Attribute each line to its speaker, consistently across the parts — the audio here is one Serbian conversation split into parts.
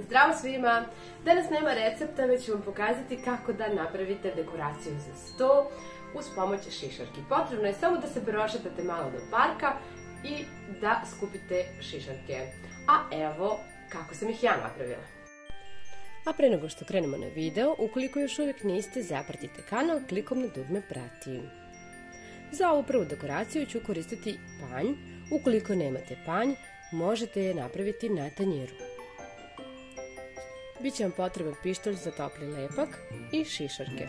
Speaker 1: Zdravo svima! Danas nema recepta, već ću vam pokazati kako da napravite dekoraciju za sto uz pomoć šišarki. Potrebno je samo da se prošetate malo do parka i da skupite šišarke. A evo kako sam ih ja napravila. A pre nego što krenemo na video, ukoliko još uvijek niste, zapratite kanal klikom na dugme prati. Za ovu prvu dekoraciju ću koristiti panj. Ukoliko nemate panj, možete je napraviti na tanjiru. Biće vam potreban pištolj za topli lepak i šišarke.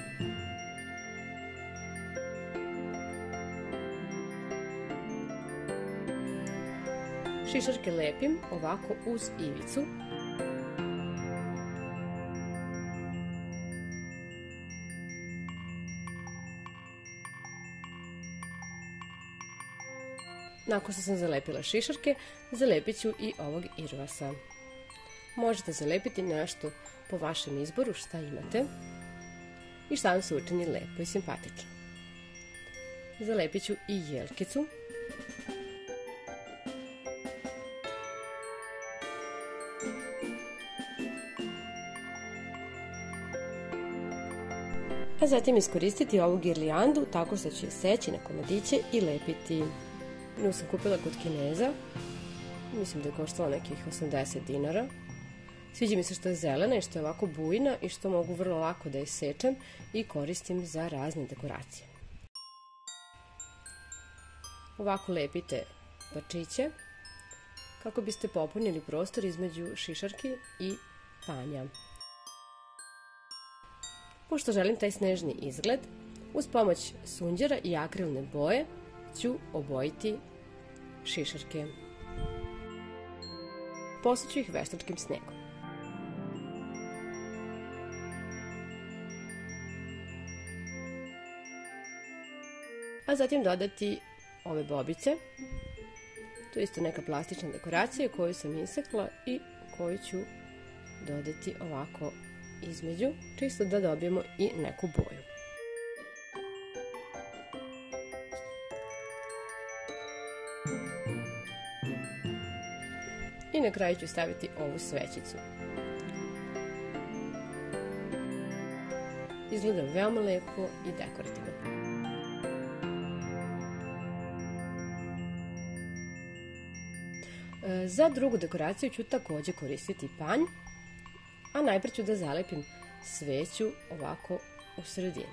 Speaker 1: Šišarke lepim ovako uz ivicu. Nakon što sam zalepila šišarke, zalepit ću i ovog irvasa. Možete zalepiti nešto po vašem izboru šta imate i šta vam se učini lepo i simpatično. Zalepit ću i jelkicu. A zatim iskoristiti ovu girlijandu tako što ću je seći na komadiće i lepiti. Nju sam kupila kod Kineza, mislim da je koštala nekih 80 dinara. Sviđa mi se što je zelena i što je ovako bujna i što mogu vrlo lako da je sečem i koristim za razne dekoracije. Ovako lepite parčiće kako biste popunili prostor između šišarki i panja. Pošto želim taj snežni izgled, uz pomoć sunđera i akrilne boje ću obojiti šišarke. Posuću ih veštačkim snegom. A zatim dodati ove bobice. To je isto neka plastična dekoracija koju sam isekla i koju ću dodati ovako između, čisto da dobijemo i neku boju. I na kraju ću staviti ovu svećicu. Izgleda veoma lepo i dekorativno. Za drugu dekoraciju ću također koristiti panj, a najprije ću da zalepim sveću ovako u sredini.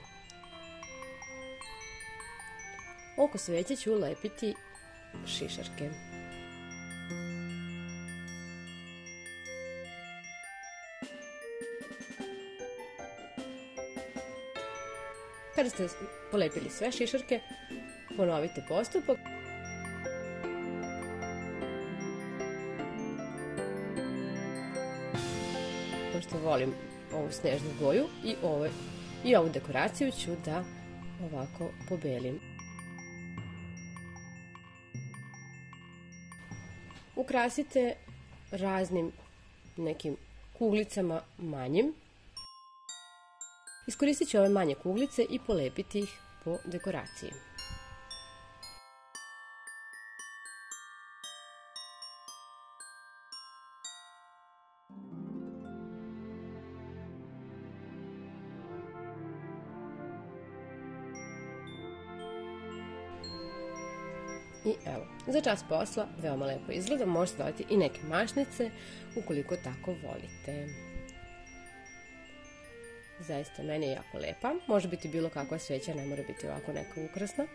Speaker 1: Oko sveće ću lepiti šišarke. Kada ste polepili sve šišarke, ponovite postupak. Pošto volim ovu snežnu boju i ovu dekoraciju ću da ovako pobelim. Ukrasite raznim nekim kuglicama manjim. Iskoristit ću ove manje kuglice i polepiti ih po dekoraciji. I evo, za čas posla veoma lepo izgleda, možete dodati i neke mašnice ukoliko tako volite. Zaista meni je jako lepa, može biti bilo kakva sveća, ne mora biti ovako neka ukrasna.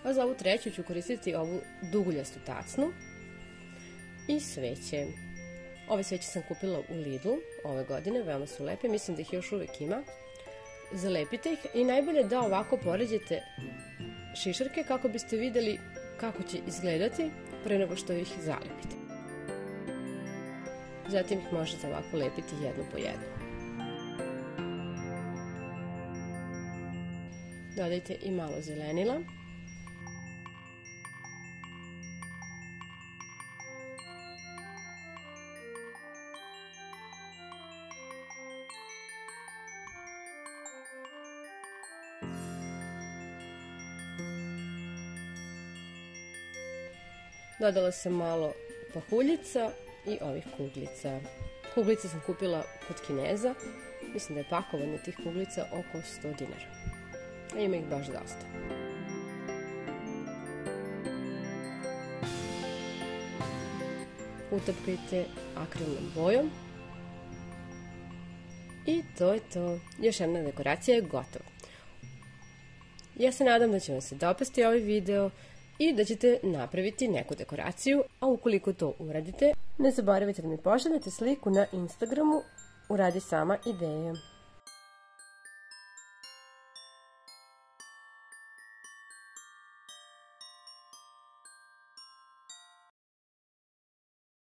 Speaker 1: A za ovu treću ću koristiti ovu duguljastu tacnu i sveće. Ove sveće sam kupila u Lidlu ove godine, veoma su lepe, mislim da ih još uvijek ima. Zalepite ih i najbolje da ovako poređete šišarke kako biste vidjeli kako će izgledati pre nego što ih zalepite. Zatim ih možete ovako lepiti jednu po jednu. Dodajte i malo zelenila. Dodala sam malo pahuljica i ovih kuglica. Kuglice sam kupila kod Kineza. Mislim da je pakovanje tih kuglica oko 100 dinara. A ima ih baš dosta. Utapkajte akrilnom bojom. I to je to. Još jedna dekoracija je gotova. Ja se nadam da će vam se dopasti ovaj video i da ćete napraviti neku dekoraciju, a ukoliko to uradite, ne zaboravite da mi pošaljete sliku na Instagramu Uradi sama ideje.